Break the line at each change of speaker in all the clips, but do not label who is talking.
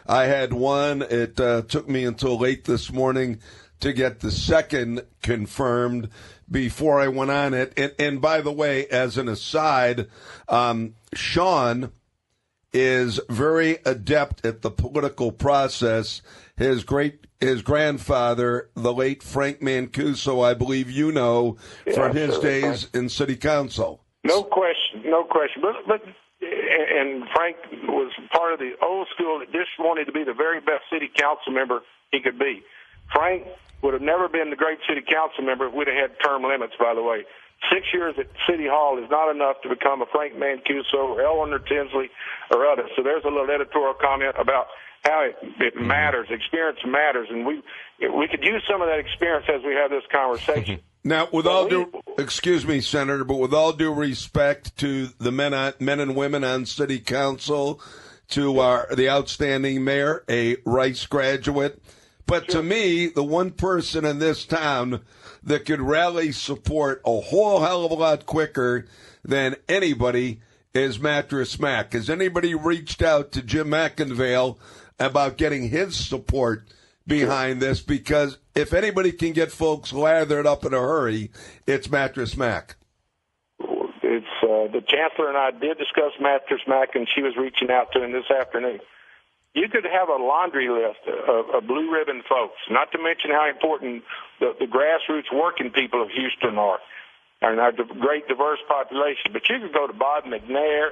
I had one. It took me until late this morning to get the second confirmed before I went on it. And by the way, as an aside, Sean is very adept at the political process. His grandfather, the late Frank Mancuso, I believe you know, from his days in city council.
No question. But and Frank was part of the old school that just wanted to be the very best city council member he could be. Frank would have never been the great city council member if we'd have had term limits, by the way. 6 years at City Hall is not enough to become a Frank Mancuso or Eleanor Tinsley or others. So there's a little editorial comment about how it matters. Experience matters, and we could use some of that experience as we have this conversation.
Now, excuse me, Senator, but with all due respect to the men and women on City Council, to the outstanding mayor, a Rice graduate, but to me, the one person in this town that could rally support a whole hell of a lot quicker than anybody is Mattress Mac. Has anybody reached out to Jim McIngvale about getting his support behind this? Because if anybody can get folks lathered up in a hurry, it's Mattress Mac.
It's the chancellor and I did discuss Mattress Mac, and she was reaching out to him this afternoon. You could have a laundry list of blue ribbon folks, not to mention how important the grassroots working people of Houston are, and our great diverse population. But you could go to Bob McNair.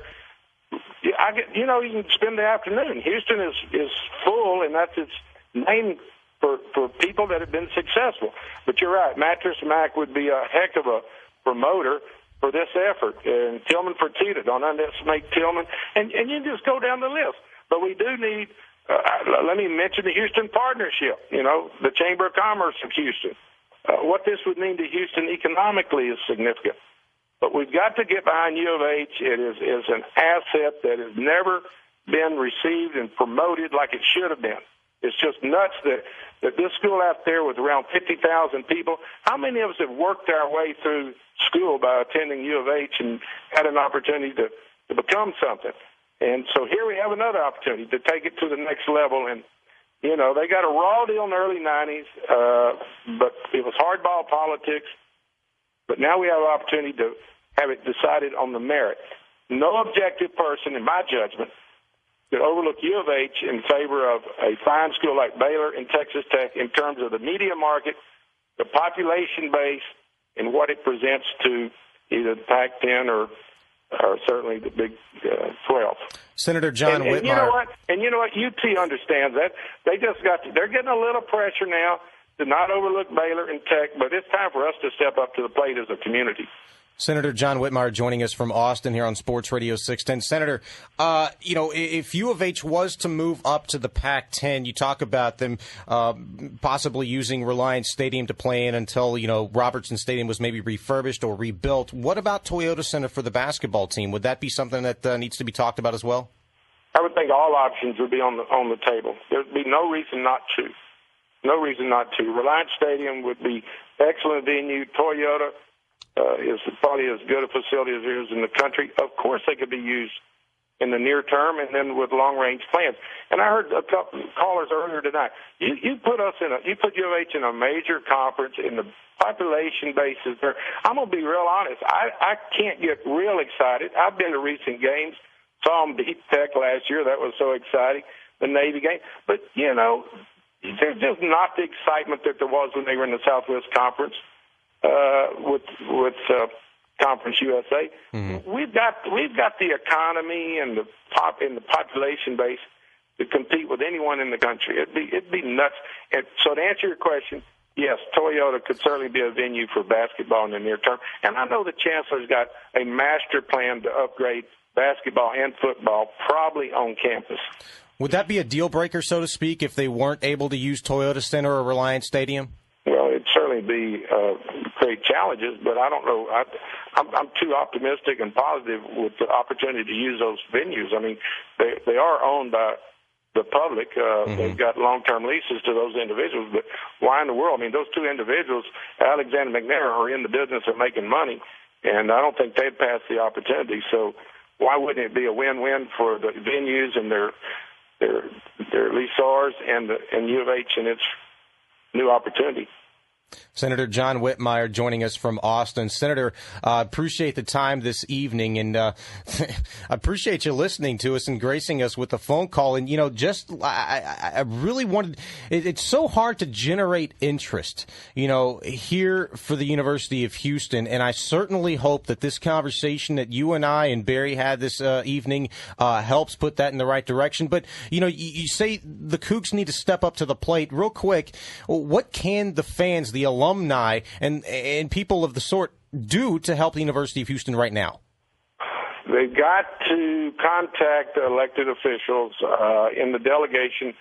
You can spend the afternoon. Houston is full, and that's its name for people that have been successful. But you're right, Mattress Mac would be a heck of a promoter for this effort. And Tillman Fertitta, don't underestimate Tillman. And you just go down the list. But we do need, let me mention the Houston Partnership, the Chamber of Commerce of Houston. What this would mean to Houston economically is significant. But we've got to get behind U of H. It is an asset that has never been received and promoted like it should have been. It's just nuts that this school out there with around 50,000 people, how many of us have worked our way through school by attending U of H and had an opportunity to become something? And so here we have another opportunity to take it to the next level. And, they got a raw deal in the early 90s, but it was hardball politics. But now we have an opportunity to have it decided on the merit. No objective person, in my judgment, could overlook U of H in favor of a fine school like Baylor and Texas Tech in terms of the media market, the population base, and what it presents to either the Pac-10 or certainly the Big 12.
Senator John Whitmire.
And you know what? UT understands that. They're getting a little pressure now to not overlook Baylor and Tech, but it's time for us to step up to the plate as a community.
Senator John Whitmire joining us from Austin here on Sports Radio 610. Senator, if U of H was to move up to the Pac-10, you talk about them possibly using Reliance Stadium to play in until, Robertson Stadium was maybe refurbished or rebuilt. What about Toyota Center for the basketball team? Would that be something that needs to be talked about as well?
I would think all options would be on the table. There'd be no reason not to. No reason not to. Reliance Stadium would be excellent venue. Toyota is probably as good a facility as there is in the country. Of course, they could be used in the near term and then with long-range plans. And I heard a couple callers earlier tonight. You put U of H in a major conference, and the population base is there. I'm gonna be real honest. I can't get real excited. I've been to recent games. Saw them beat Tech last year. That was so exciting. The Navy game, but there's just not the excitement that there was when they were in the Southwest Conference. With Conference USA, we've got the economy and the population base to compete with anyone in the country. It'd be nuts. And so to answer your question, yes, Toyota could certainly be a venue for basketball in the near term. And I know the chancellor's got a master plan to upgrade basketball and football, probably on campus.
Would that be a deal breaker, so to speak, if they weren't able to use Toyota Center or Reliance Stadium?
Well, it'd certainly be create challenges, but I don't know. I'm too optimistic and positive with the opportunity to use those venues. I mean, they are owned by the public. They've got long-term leases to those individuals, but why in the world? I mean, those two individuals, Alexander McNair, are in the business of making money, and I don't think they'd pass the opportunity. So why wouldn't it be a win-win for the venues and their or at least ours, and U of H and its new opportunity.
Senator John Whitmire joining us from Austin. Senator, appreciate the time this evening, and I appreciate you listening to us and gracing us with the phone call. And, I really wanted – it's so hard to generate interest, here for the University of Houston. And I certainly hope that this conversation that you and I and Barry had this evening helps put that in the right direction. But, you say the Cougs need to step up to the plate. Real quick, what can the fans, the alumni, and people of the sort do to help the University of Houston right now?
They've got to contact the elected officials in the delegation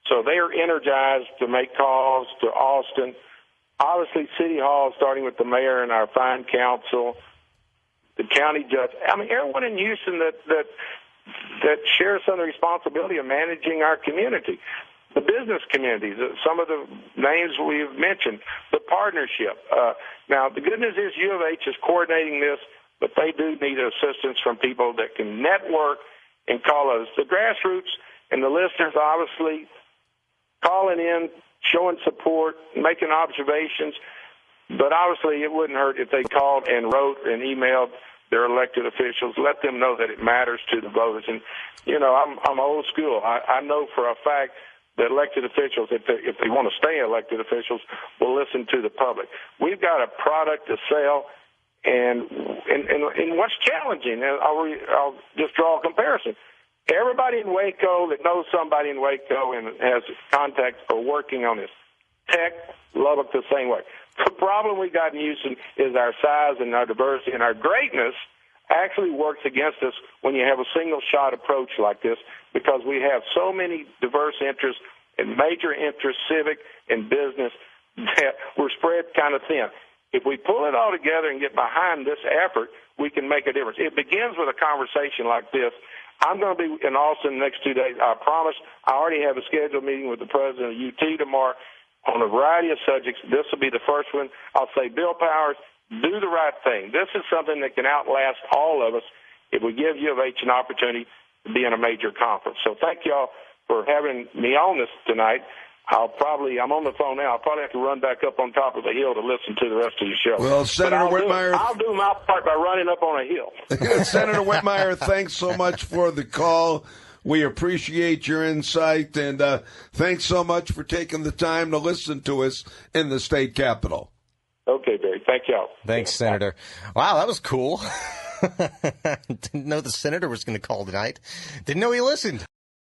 so they are energized to make calls to Austin. Obviously, City Hall, starting with the mayor and our fine council, the county judge. I mean, everyone in Houston that shares some of the responsibility of managing our community. The business communities, some of the names we've mentioned, the partnership. Now, the good news is U of H is coordinating this, but they do need assistance from people that can network and call us. The grassroots and the listeners, obviously, calling in, showing support, making observations, but obviously it wouldn't hurt if they called and wrote and emailed their elected officials, let them know that it matters to the voters. And, I'm old school. I know for a fact the elected officials, if they want to stay elected officials, will listen to the public. We've got a product to sell, and what's challenging, and I'll just draw a comparison. Everybody in Waco that knows somebody in Waco and has contacts are working on this. Tech, Lubbock the same way. The problem we got in Houston is our size and our diversity, and our greatness actually works against us when you have a single-shot approach like this, because we have so many diverse interests and major interests, civic and business, that we're spread kind of thin. If we pull it all together and get behind this effort, we can make a difference. It begins with a conversation like this. I'm going to be in Austin the next 2 days. I promise. I already have a scheduled meeting with the president of UT tomorrow on a variety of subjects. This will be the first one. I'll say, Bill Powers, do the right thing. This is something that can outlast all of us if we give U of H an opportunity to be in a major conference. So thank y'all for having me on this tonight. I'm on the phone now. I'll probably have to run back up on top of the hill to listen to the rest of your show.
Well, Senator Whitmire,
I'll do my part by running up on a hill.
Senator Whitmire, thanks so much for the call. We appreciate your insight, and thanks so much for taking the time to listen to us in the state capitol.
Okay, Barry. Thank y'all.
Thanks, Senator. Wow, that was cool. Didn't know the senator was going to call tonight. Didn't know he listened.